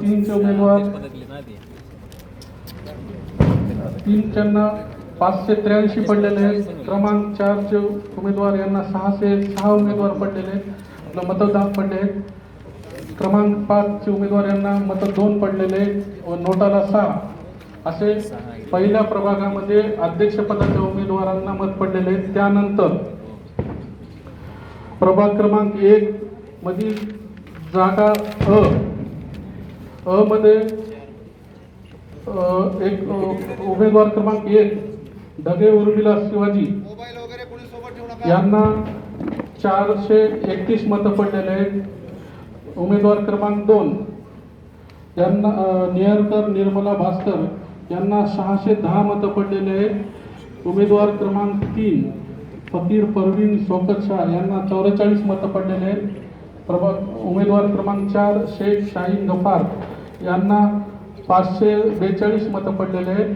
3चे उमेदवार 3 583 पडलेले आहेत. क्रमांक 4चे उमेदवार यांना 606 उमेदवार पडलेले आहेत, मतदान पडले आहेत. क्रमांक 5चे उमेदवार यांना मत 2 पडलेले व नोटाला 6 असे पहिल्या प्रभागामध्ये अध्यक्षपदाच्या उमेदवारांना मत पडलेले आहेत. त्यानंतर प्रभाग क्रमांक 1 मधील जागा अ मध्ये एक उमेदवार क्रमांक 1 ढगे उर्मिला शिवाजी यांना 431 मतं पडलेले आहेत. उमेदवार क्रमांक 2 यांना नियरकर निर्मला भास्कर यांना 610 मतं पडलेले आहेत. उमेदवार क्रमांक 3 फकीर परवीन शौकत शाह यांना 44 मतं पडलेले आहेत. उमेदवार क्रमांक 4 शेख शाहीन गफार यांना 542 मतं पडलेले आहेत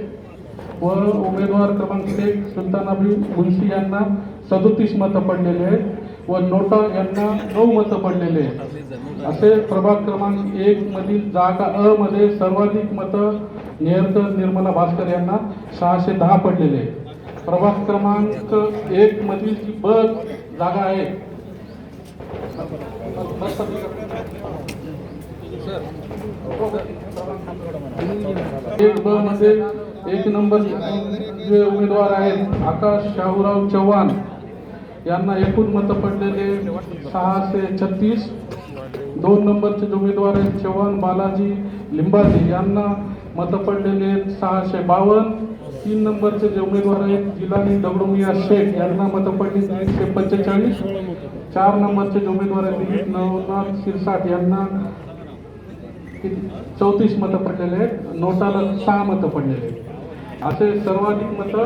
व उमेदवार क्रमांक शेख सुलतानाबी मुन्शी यांना 37 मतं पडलेले आहेत व नोटा यांना 9 मतं पडलेले आहेत. असे प्रभाग क्रमांक 1 मधील जागा अ मध्ये सर्वाधिक मतं नियरकर निर्मला भास्कर यांना 610 पडलेले आहेत. प्रभाग क्रमांक 1 मधील जी ब जागा आहे एक ब मध्ये 1 नंबर जे उमेदवार आहेत आकाश शाहूराव चव्हाण यांना एकूण मतं पडलेले 636. 2 नंबरचे जे उमेदवार आहेत चव्हाण बालाजी लिंबाजी यांना मतं पडलेले 652. 3 नंबरचे जे उमेदवार आहेत जिलानी दगडूमिया शेख यांना मतं पडली 345. 4 नंबरचे जे उमेदवार आहेत दिलीप नवनाथ सिरसाट यांना 34 मतं पडलेले आहेत. नोटाला 6 मतं पडलेले आहेत. असे सर्वाधिक मतं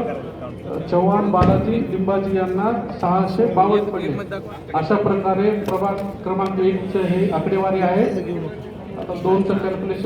चव्हाण बालाजी लिंबाजी यांना 652 पडले. अशा प्रकारे प्रभाग क्रमांक 1 हे आकडेवारी आहे. आता 2चं कॅल्क्युलेशन